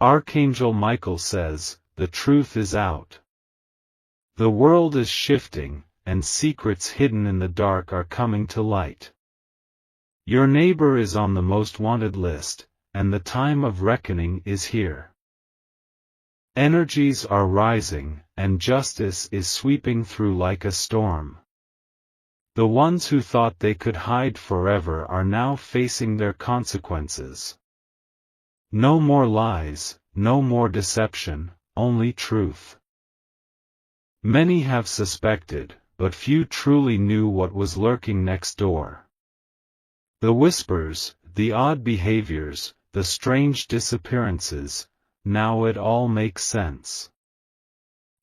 Archangel Michael says, the truth is out. The world is shifting, and secrets hidden in the dark are coming to light. Your neighbor is on the most wanted list, and the time of reckoning is here. Energies are rising, and justice is sweeping through like a storm. The ones who thought they could hide forever are now facing their consequences. No more lies, no more deception, only truth. Many have suspected, but few truly knew what was lurking next door. The whispers, the odd behaviors, the strange disappearances, now it all makes sense.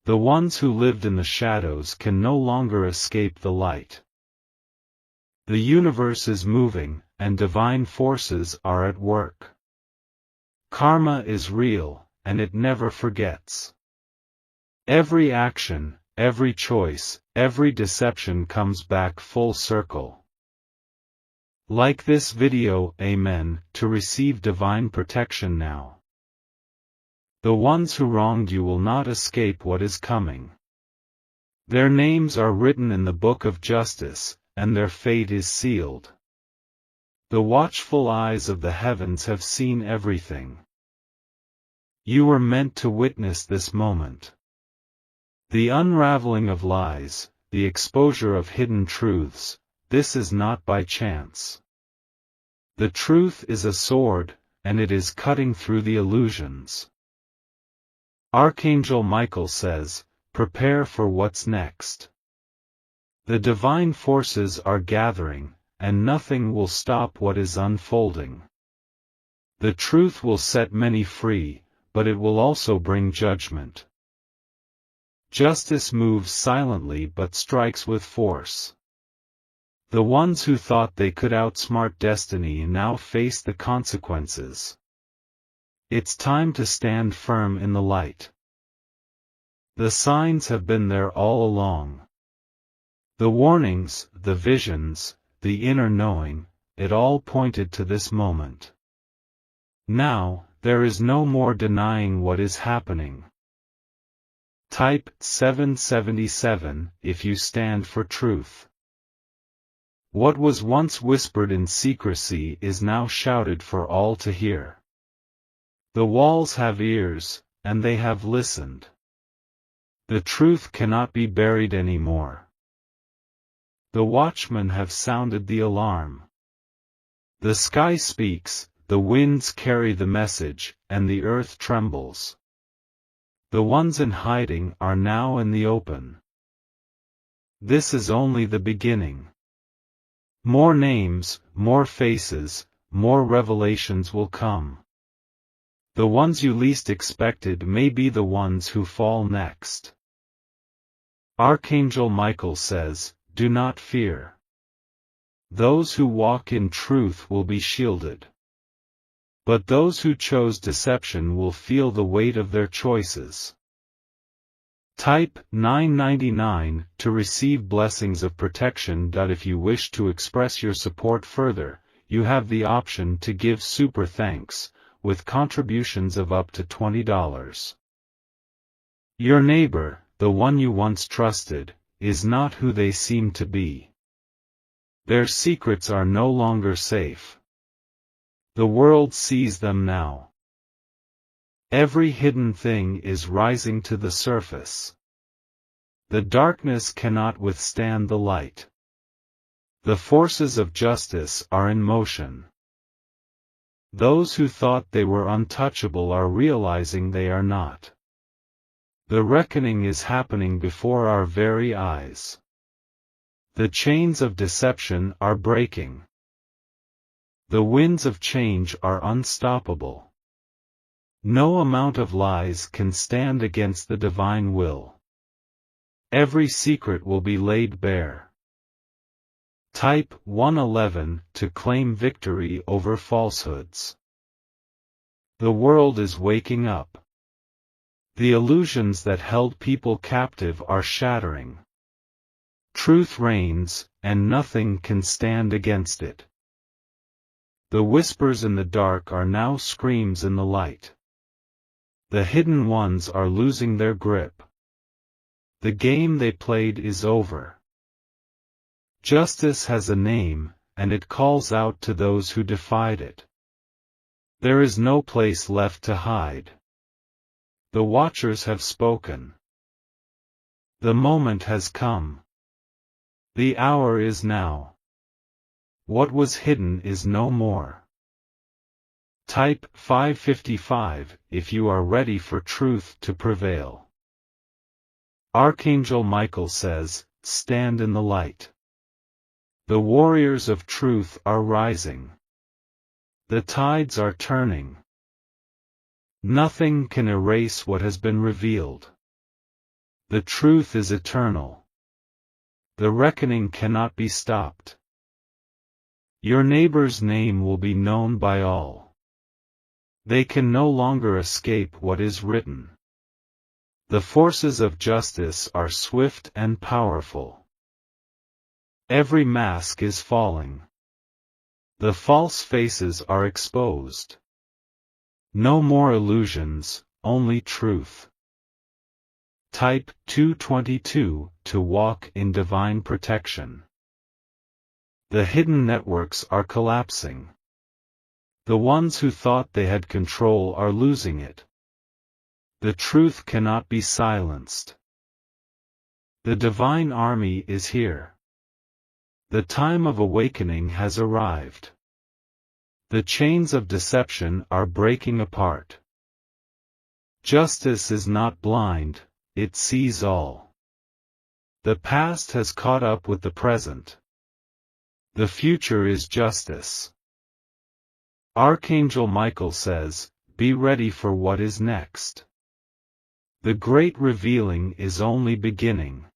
The ones who lived in the shadows can no longer escape the light. The universe is moving, and divine forces are at work. Karma is real, and it never forgets. Every action, every choice, every deception comes back full circle. Like this video, amen, to receive divine protection now. The ones who wronged you will not escape what is coming. Their names are written in the book of justice, and their fate is sealed. The watchful eyes of the heavens have seen everything. You were meant to witness this moment. The unraveling of lies, the exposure of hidden truths, this is not by chance. The truth is a sword, and it is cutting through the illusions. Archangel Michael says, prepare for what's next. The divine forces are gathering, and nothing will stop what is unfolding. The truth will set many free, but it will also bring judgment. Justice moves silently but strikes with force. The ones who thought they could outsmart destiny now face the consequences. It's time to stand firm in the light. The signs have been there all along. The warnings, the visions, the inner knowing, it all pointed to this moment. Now, there is no more denying what is happening. Type 777 if you stand for truth. What was once whispered in secrecy is now shouted for all to hear. The walls have ears, and they have listened. The truth cannot be buried anymore. The watchmen have sounded the alarm. The sky speaks, the winds carry the message, and the earth trembles. The ones in hiding are now in the open. This is only the beginning. More names, more faces, more revelations will come. The ones you least expected may be the ones who fall next. Archangel Michael says, do not fear. Those who walk in truth will be shielded. But those who chose deception will feel the weight of their choices. Type 999 to receive blessings of protection. If you wish to express your support further, you have the option to give super thanks, with contributions of up to $20. Your neighbor, the one you once trusted, is not who they seem to be. Their secrets are no longer safe. The world sees them now. Every hidden thing is rising to the surface. The darkness cannot withstand the light. The forces of justice are in motion. Those who thought they were untouchable are realizing they are not. The reckoning is happening before our very eyes. The chains of deception are breaking. The winds of change are unstoppable. No amount of lies can stand against the divine will. Every secret will be laid bare. Type 111 to claim victory over falsehoods. The world is waking up. The illusions that held people captive are shattering. Truth reigns, and nothing can stand against it. The whispers in the dark are now screams in the light. The hidden ones are losing their grip. The game they played is over. Justice has a name, and it calls out to those who defied it. There is no place left to hide. The watchers have spoken. The moment has come. The hour is now. What was hidden is no more. Type 555 if you are ready for truth to prevail. Archangel Michael says, stand in the light. The warriors of truth are rising. The tides are turning. Nothing can erase what has been revealed. The truth is eternal. The reckoning cannot be stopped. Your neighbor's name will be known by all. They can no longer escape what is written. The forces of justice are swift and powerful. Every mask is falling. The false faces are exposed. No more illusions, only truth. Type 222 to walk in divine protection. The hidden networks are collapsing. The ones who thought they had control are losing it. The truth cannot be silenced. The divine army is here. The time of awakening has arrived. The chains of deception are breaking apart. Justice is not blind, it sees all. The past has caught up with the present. The future is justice. Archangel Michael says, be ready for what is next. The great revealing is only beginning.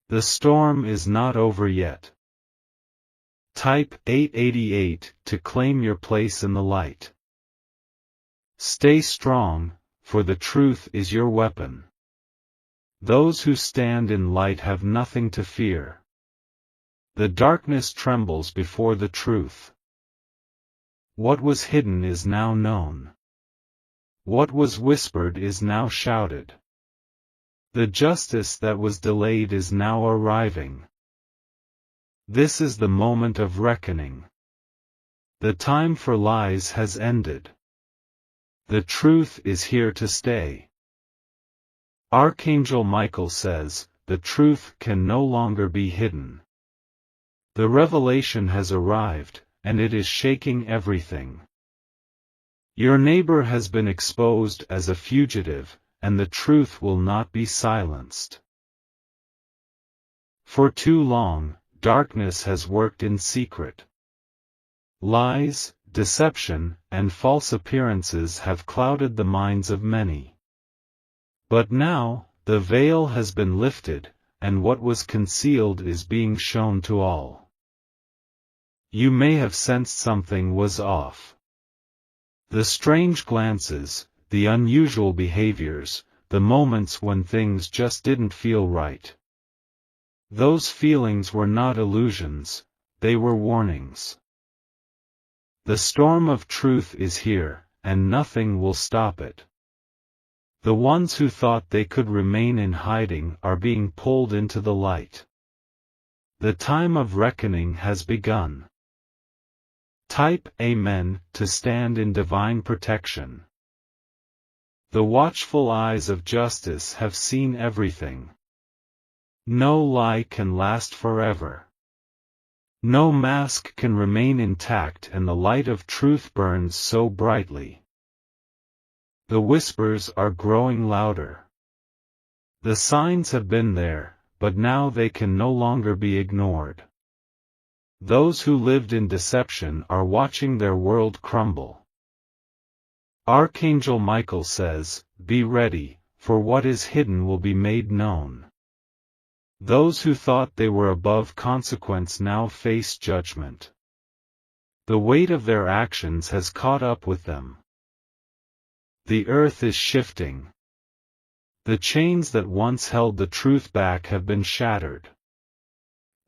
The storm is not over yet. Type 888 to claim your place in the light. Stay strong, for the truth is your weapon. Those who stand in light have nothing to fear. The darkness trembles before the truth. What was hidden is now known. What was whispered is now shouted. The justice that was delayed is now arriving. This is the moment of reckoning. The time for lies has ended. The truth is here to stay. Archangel Michael says, the truth can no longer be hidden. The revelation has arrived, and it is shaking everything. Your neighbor has been exposed as a fugitive, and the truth will not be silenced. For too long, darkness has worked in secret. Lies, deception, and false appearances have clouded the minds of many. But now, the veil has been lifted, and what was concealed is being shown to all. You may have sensed something was off. The strange glances, the unusual behaviors, the moments when things just didn't feel right. Those feelings were not illusions, they were warnings. The storm of truth is here, and nothing will stop it. The ones who thought they could remain in hiding are being pulled into the light. The time of reckoning has begun. Type Amen to stand in divine protection. The watchful eyes of justice have seen everything. No lie can last forever. No mask can remain intact, and the light of truth burns so brightly. The whispers are growing louder. The signs have been there, but now they can no longer be ignored. Those who lived in deception are watching their world crumble. Archangel Michael says, be ready, for what is hidden will be made known. Those who thought they were above consequence now face judgment. The weight of their actions has caught up with them. The earth is shifting. The chains that once held the truth back have been shattered.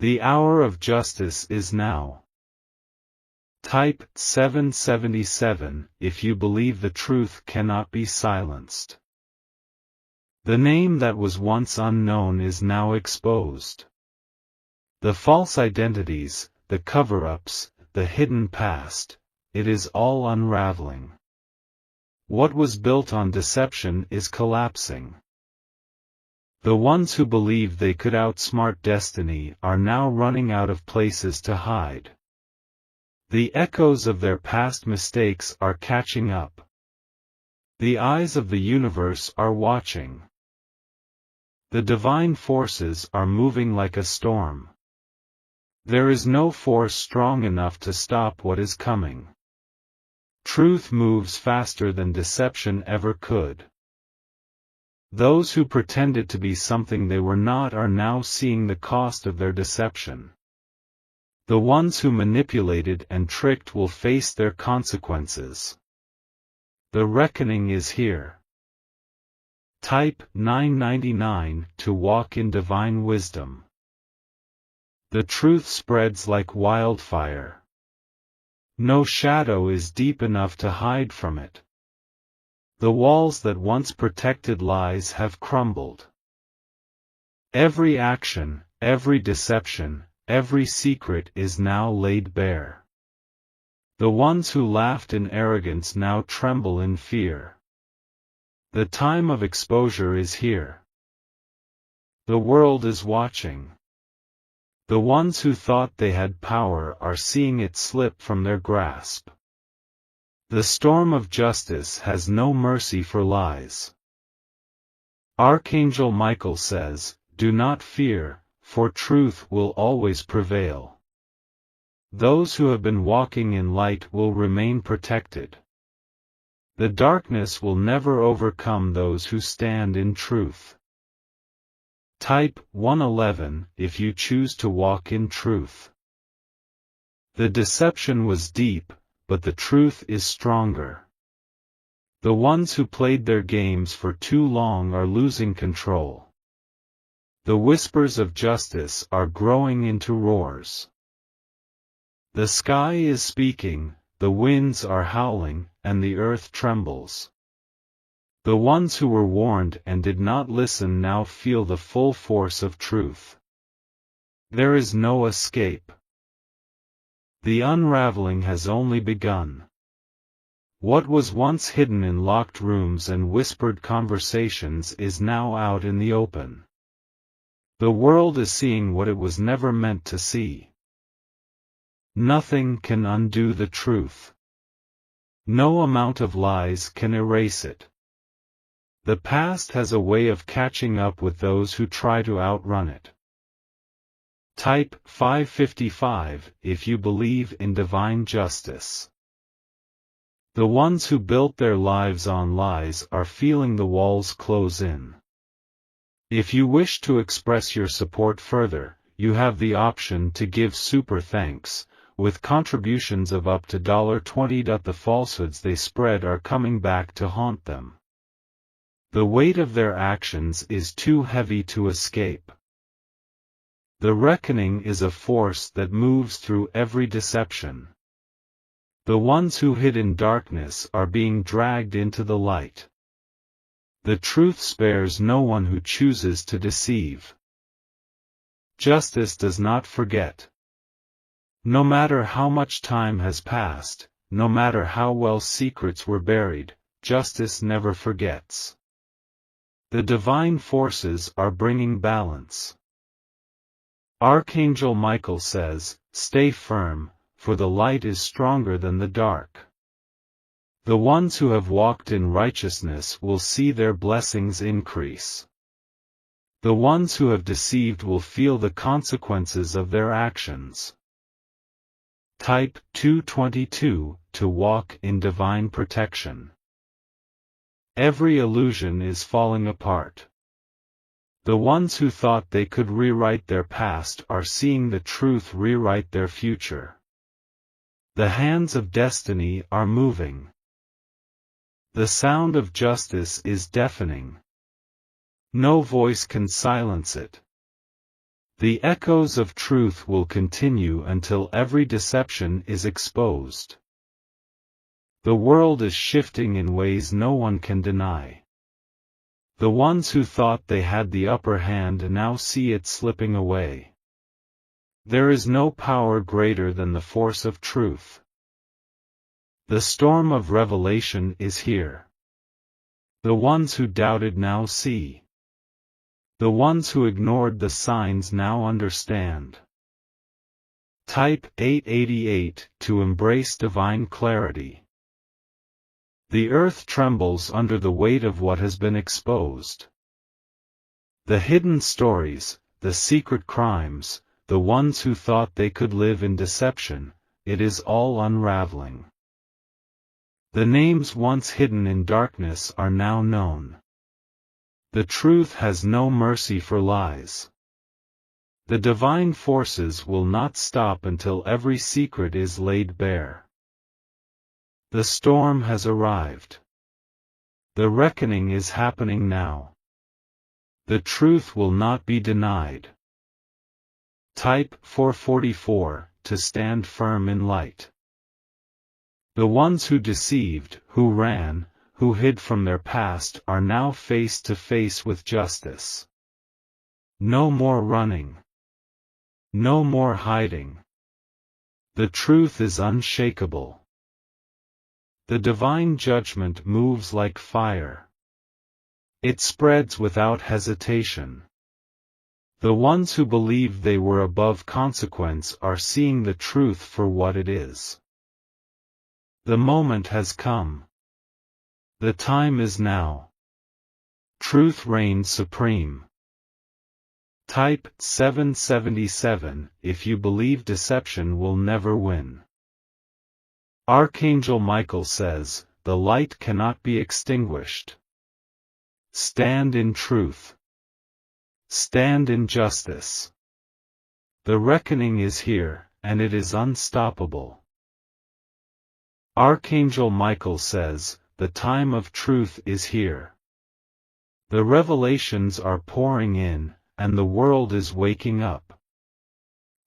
The hour of justice is now. Type 777 if you believe the truth cannot be silenced. The name that was once unknown is now exposed. The false identities, the cover-ups, the hidden past, it is all unraveling. What was built on deception is collapsing. The ones who believed they could outsmart destiny are now running out of places to hide. The echoes of their past mistakes are catching up. The eyes of the universe are watching. The divine forces are moving like a storm. There is no force strong enough to stop what is coming. Truth moves faster than deception ever could. Those who pretended to be something they were not are now seeing the cost of their deception. The ones who manipulated and tricked will face their consequences. The reckoning is here. Type 999 to walk in divine wisdom. The truth spreads like wildfire. No shadow is deep enough to hide from it. The walls that once protected lies have crumbled. Every action, every deception, every secret is now laid bare. The ones who laughed in arrogance now tremble in fear. The time of exposure is here. The world is watching. The ones who thought they had power are seeing it slip from their grasp. The storm of justice has no mercy for lies. Archangel Michael says, "Do not fear, for truth will always prevail." Those who have been walking in light will remain protected. The darkness will never overcome those who stand in truth. Type 111 if you choose to walk in truth. The deception was deep, but the truth is stronger. The ones who played their games for too long are losing control. The whispers of justice are growing into roars. The sky is speaking, the winds are howling, and the earth trembles. The ones who were warned and did not listen now feel the full force of truth. There is no escape. The unraveling has only begun. What was once hidden in locked rooms and whispered conversations is now out in the open. The world is seeing what it was never meant to see. Nothing can undo the truth. No amount of lies can erase it. The past has a way of catching up with those who try to outrun it. Type 555 if you believe in divine justice. The ones who built their lives on lies are feeling the walls close in. If you wish to express your support further, you have the option to give super thanks, with contributions of up to $20. The falsehoods they spread are coming back to haunt them. The weight of their actions is too heavy to escape. The reckoning is a force that moves through every deception. The ones who hid in darkness are being dragged into the light. The truth spares no one who chooses to deceive. Justice does not forget. No matter how much time has passed, no matter how well secrets were buried, justice never forgets. The divine forces are bringing balance. Archangel Michael says, "Stay firm, for the light is stronger than the dark." The ones who have walked in righteousness will see their blessings increase. The ones who have deceived will feel the consequences of their actions. Type 222 to walk in divine protection. Every illusion is falling apart. The ones who thought they could rewrite their past are seeing the truth rewrite their future. The hands of destiny are moving. The sound of justice is deafening. No voice can silence it. The echoes of truth will continue until every deception is exposed. The world is shifting in ways no one can deny. The ones who thought they had the upper hand now see it slipping away. There is no power greater than the force of truth. The storm of revelation is here. The ones who doubted now see. The ones who ignored the signs now understand. Type 888 to embrace divine clarity. The earth trembles under the weight of what has been exposed. The hidden stories, the secret crimes, the ones who thought they could live in deception, it is all unraveling. The names once hidden in darkness are now known. The truth has no mercy for lies. The divine forces will not stop until every secret is laid bare. The storm has arrived. The reckoning is happening now. The truth will not be denied. Type 444 to stand firm in light. The ones who deceived, who ran, who hid from their past are now face to face with justice. No more running. No more hiding. The truth is unshakable. The divine judgment moves like fire. It spreads without hesitation. The ones who believed they were above consequence are seeing the truth for what it is. The moment has come. The time is now. Truth reigns supreme. Type 777 if you believe deception will never win. Archangel Michael says, the light cannot be extinguished. Stand in truth. Stand in justice. The reckoning is here, and it is unstoppable. Archangel Michael says, the time of truth is here. The revelations are pouring in, and the world is waking up.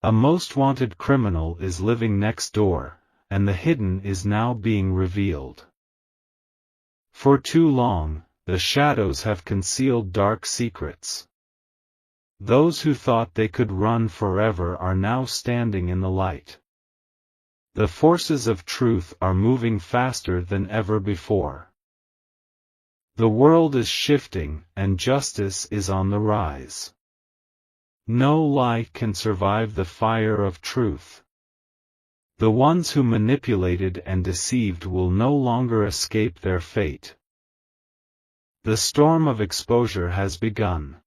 A most wanted criminal is living next door, and the hidden is now being revealed. For too long, the shadows have concealed dark secrets. Those who thought they could run forever are now standing in the light. The forces of truth are moving faster than ever before. The world is shifting, and justice is on the rise. No lie can survive the fire of truth. The ones who manipulated and deceived will no longer escape their fate. The storm of exposure has begun.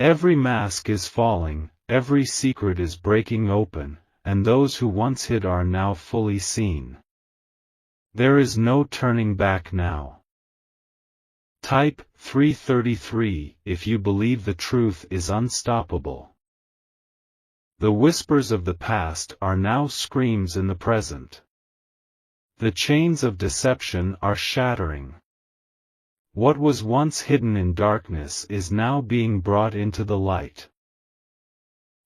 Every mask is falling, every secret is breaking open, and those who once hid are now fully seen. There is no turning back now. Type 333 if you believe the truth is unstoppable. The whispers of the past are now screams in the present. The chains of deception are shattering. What was once hidden in darkness is now being brought into the light.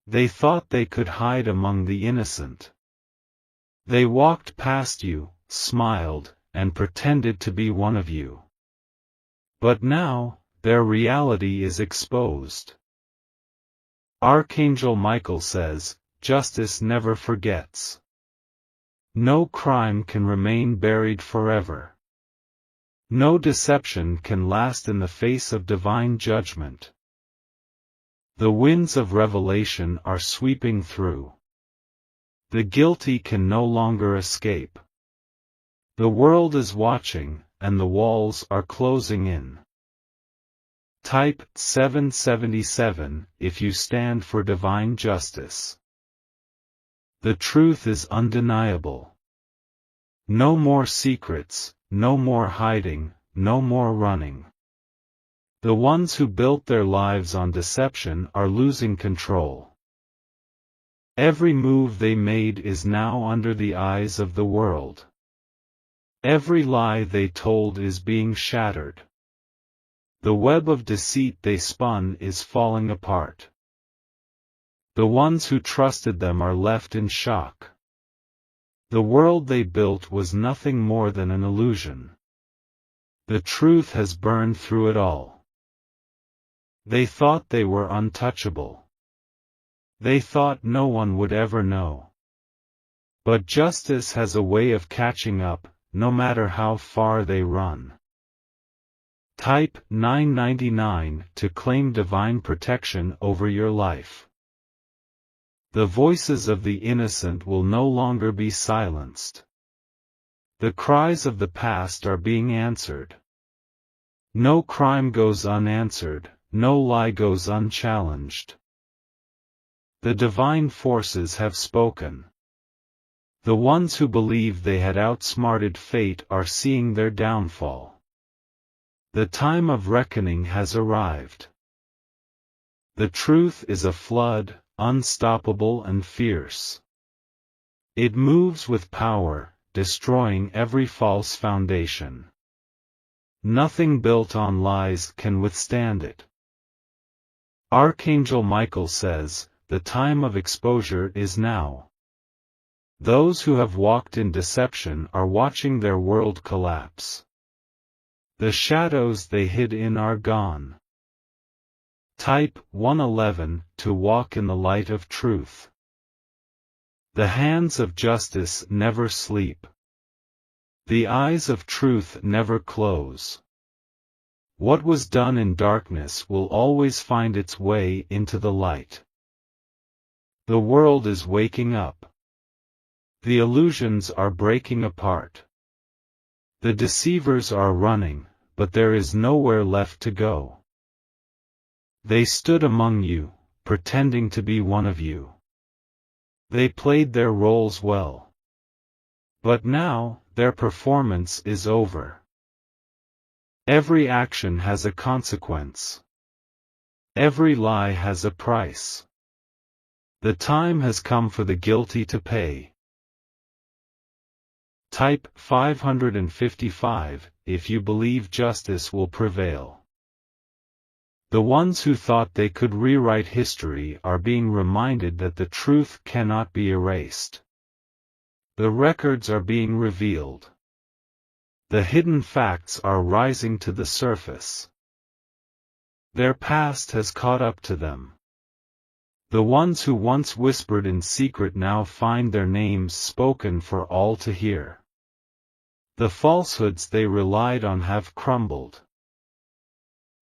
They thought they could hide among the innocent. They walked past you, smiled, and pretended to be one of you. But now, their reality is exposed. Archangel Michael says, justice never forgets. No crime can remain buried forever. No deception can last in the face of divine judgment. The winds of revelation are sweeping through. The guilty can no longer escape. The world is watching, and the walls are closing in. Type 777 if you stand for divine justice. The truth is undeniable. No more secrets, no more hiding, no more running. The ones who built their lives on deception are losing control. Every move they made is now under the eyes of the world. Every lie they told is being shattered. The web of deceit they spun is falling apart. The ones who trusted them are left in shock. The world they built was nothing more than an illusion. The truth has burned through it all. They thought they were untouchable. They thought no one would ever know. But justice has a way of catching up, no matter how far they run. Type $9.99 to claim divine protection over your life. The voices of the innocent will no longer be silenced. The cries of the past are being answered. No crime goes unanswered, no lie goes unchallenged. The divine forces have spoken. The ones who believed they had outsmarted fate are seeing their downfall. The time of reckoning has arrived. The truth is a flood, unstoppable and fierce. It moves with power, destroying every false foundation. Nothing built on lies can withstand it. Archangel Michael says, the time of exposure is now. Those who have walked in deception are watching their world collapse. The shadows they hid in are gone. Type 111 to walk in the light of truth. The hands of justice never sleep. The eyes of truth never close. What was done in darkness will always find its way into the light. The world is waking up. The illusions are breaking apart. The deceivers are running, but there is nowhere left to go. They stood among you, pretending to be one of you. They played their roles well. But now, their performance is over. Every action has a consequence. Every lie has a price. The time has come for the guilty to pay. Type 555 if you believe justice will prevail. The ones who thought they could rewrite history are being reminded that the truth cannot be erased. The records are being revealed. The hidden facts are rising to the surface. Their past has caught up to them. The ones who once whispered in secret now find their names spoken for all to hear. The falsehoods they relied on have crumbled.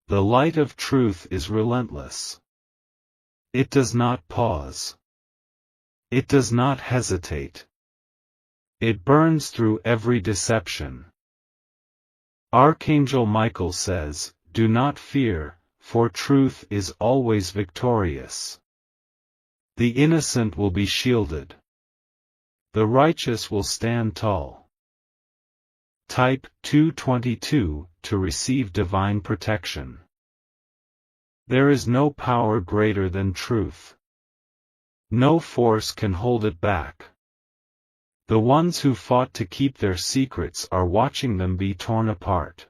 The light of truth is relentless. It does not pause. It does not hesitate. It burns through every deception. Archangel Michael says, "Do not fear, for truth is always victorious. The innocent will be shielded. The righteous will stand tall." Type 222 to receive divine protection. There is no power greater than truth. No force can hold it back. The ones who fought to keep their secrets are watching them be torn apart.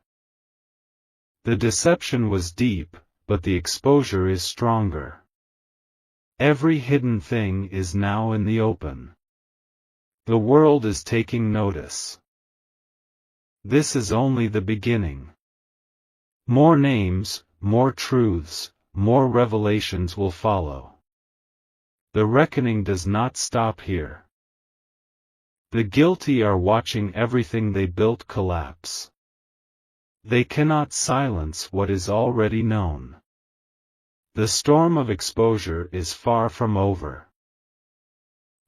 The deception was deep, but the exposure is stronger. Every hidden thing is now in the open. The world is taking notice. This is only the beginning. More names, more truths, more revelations will follow. The reckoning does not stop here. The guilty are watching everything they built collapse. They cannot silence what is already known. The storm of exposure is far from over.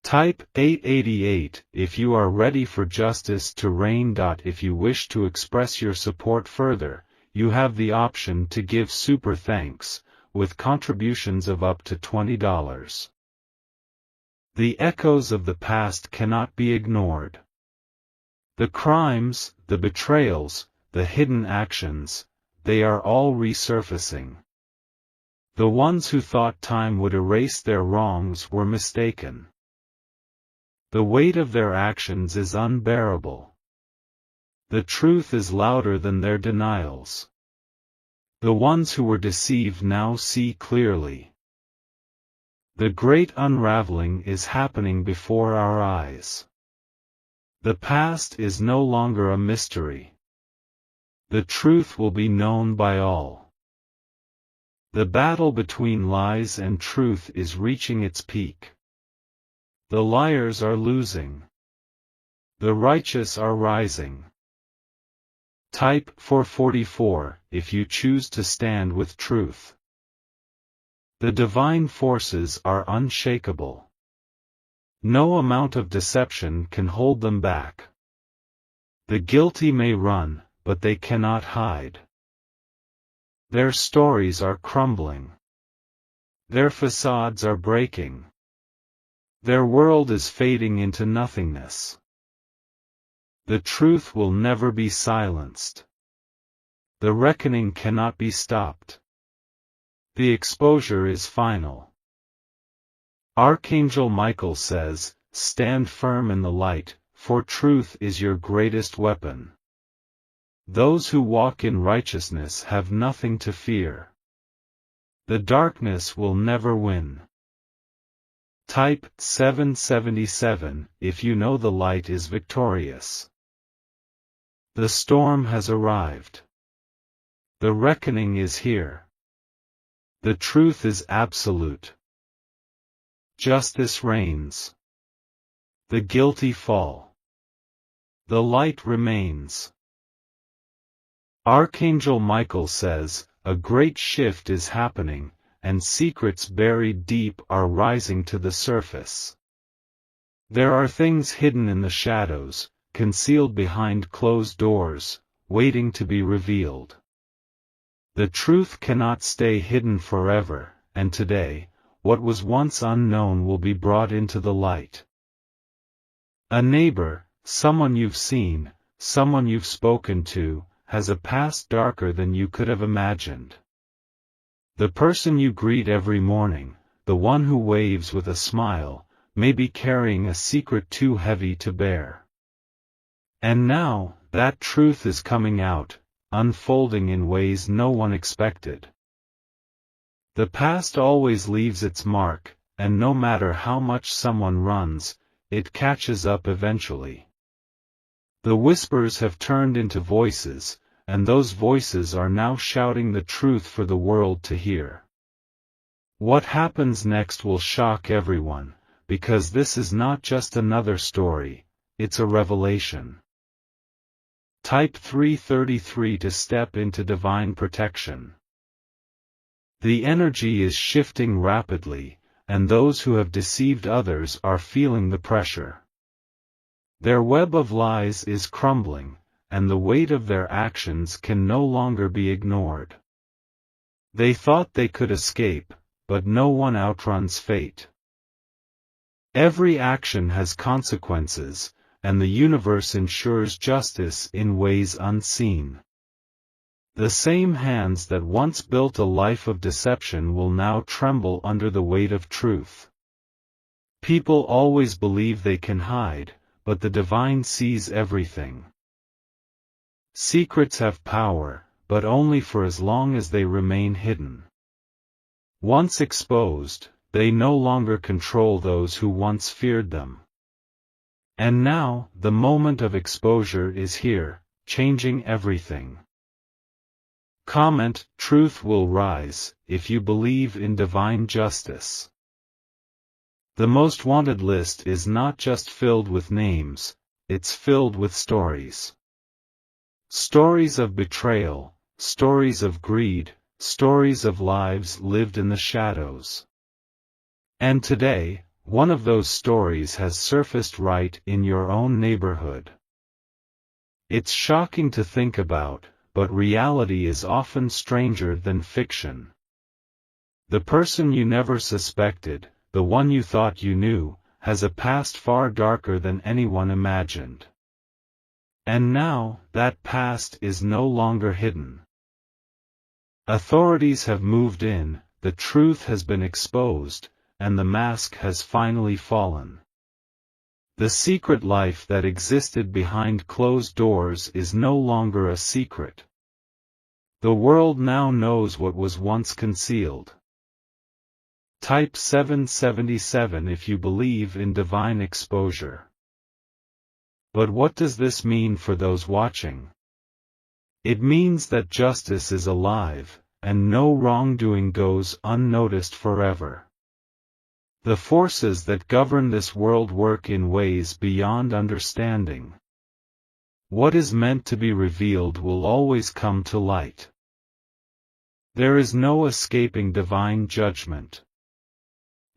Type 888 if you are ready for justice to reign. If you wish to express your support further, you have the option to give super thanks, with contributions of up to $20. The echoes of the past cannot be ignored. The crimes, the betrayals, the hidden actions, they are all resurfacing. The ones who thought time would erase their wrongs were mistaken. The weight of their actions is unbearable. The truth is louder than their denials. The ones who were deceived now see clearly. The great unraveling is happening before our eyes. The past is no longer a mystery. The truth will be known by all. The battle between lies and truth is reaching its peak. The liars are losing. The righteous are rising. Type 444 if you choose to stand with truth. The divine forces are unshakable. No amount of deception can hold them back. The guilty may run, but they cannot hide. Their stories are crumbling. Their facades are breaking. Their world is fading into nothingness. The truth will never be silenced. The reckoning cannot be stopped. The exposure is final. Archangel Michael says, "Stand firm in the light, for truth is your greatest weapon. Those who walk in righteousness have nothing to fear. The darkness will never win." Type 777 if you know the light is victorious. The storm has arrived. The reckoning is here. The truth is absolute. Justice reigns. The guilty fall. The light remains. Archangel Michael says, "A great shift is happening, and secrets buried deep are rising to the surface. There are things hidden in the shadows, concealed behind closed doors, waiting to be revealed. The truth cannot stay hidden forever, and today, what was once unknown will be brought into the light." A neighbor, someone you've seen, someone you've spoken to, has a past darker than you could have imagined. The person you greet every morning, the one who waves with a smile, may be carrying a secret too heavy to bear. And now, that truth is coming out, unfolding in ways no one expected. The past always leaves its mark, and no matter how much someone runs, it catches up eventually. The whispers have turned into voices, and those voices are now shouting the truth for the world to hear. What happens next will shock everyone, because this is not just another story, it's a revelation. Type 333 to step into divine protection. The energy is shifting rapidly, and those who have deceived others are feeling the pressure. Their web of lies is crumbling, and the weight of their actions can no longer be ignored. They thought they could escape, but no one outruns fate. Every action has consequences, and the universe ensures justice in ways unseen. The same hands that once built a life of deception will now tremble under the weight of truth. People always believe they can hide, but the divine sees everything. Secrets have power, but only for as long as they remain hidden. Once exposed, they no longer control those who once feared them. And now, the moment of exposure is here, changing everything. Comment, "Truth will rise," if you believe in divine justice. The most wanted list is not just filled with names, it's filled with stories. Stories of betrayal, stories of greed, stories of lives lived in the shadows. And today, one of those stories has surfaced right in your own neighborhood. It's shocking to think about, but reality is often stranger than fiction. The person you never suspected, the one you thought you knew, has a past far darker than anyone imagined. And now, that past is no longer hidden. Authorities have moved in, the truth has been exposed, and the mask has finally fallen. The secret life that existed behind closed doors is no longer a secret. The world now knows what was once concealed. Type 777 if you believe in divine exposure. But what does this mean for those watching? It means that justice is alive, and no wrongdoing goes unnoticed forever. The forces that govern this world work in ways beyond understanding. What is meant to be revealed will always come to light. There is no escaping divine judgment.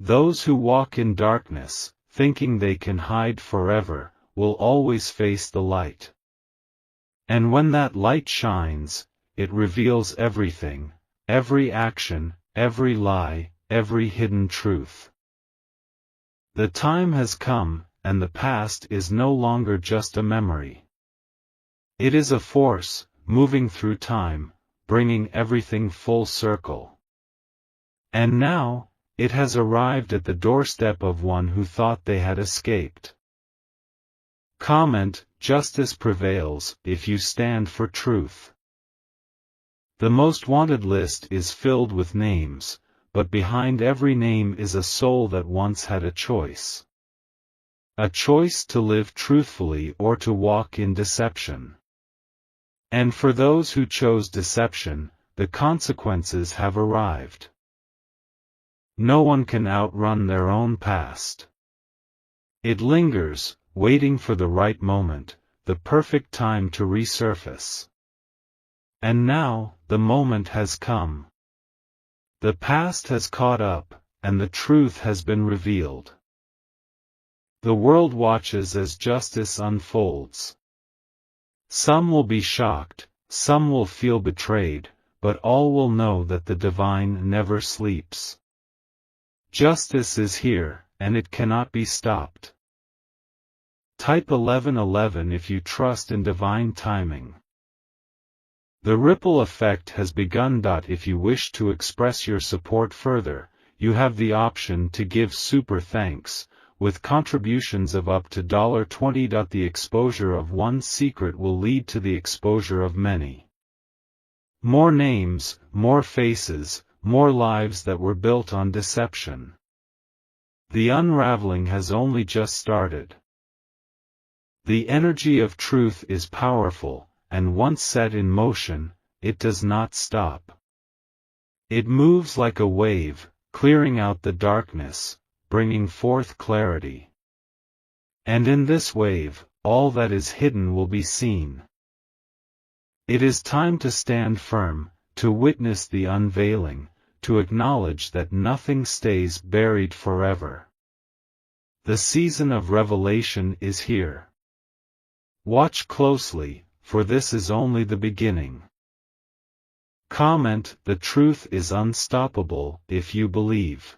Those who walk in darkness, thinking they can hide forever, will always face the light. And when that light shines, it reveals everything, every action, every lie, every hidden truth. The time has come, and the past is no longer just a memory. It is a force, moving through time, bringing everything full circle. And now, it has arrived at the doorstep of one who thought they had escaped. Comment: justice prevails if you stand for truth. The most wanted list is filled with names, but behind every name is a soul that once had a choice. A choice to live truthfully or to walk in deception. And for those who chose deception, the consequences have arrived. No one can outrun their own past. It lingers, waiting for the right moment, the perfect time to resurface. And now, the moment has come. The past has caught up, and the truth has been revealed. The world watches as justice unfolds. Some will be shocked, some will feel betrayed, but all will know that the divine never sleeps. Justice is here, and it cannot be stopped. Type 1111 if you trust in divine timing. The ripple effect has begun. If you wish to express your support further, you have the option to give super thanks, with contributions of up to $20. The exposure of one secret will lead to the exposure of many. More names, more faces, more lives that were built on deception. The unraveling has only just started. The energy of truth is powerful, and once set in motion, it does not stop. It moves like a wave, clearing out the darkness, bringing forth clarity. And in this wave, all that is hidden will be seen. It is time to stand firm, to witness the unveiling, to acknowledge that nothing stays buried forever. The season of revelation is here. Watch closely, for this is only the beginning. Comment: the truth is unstoppable if you believe.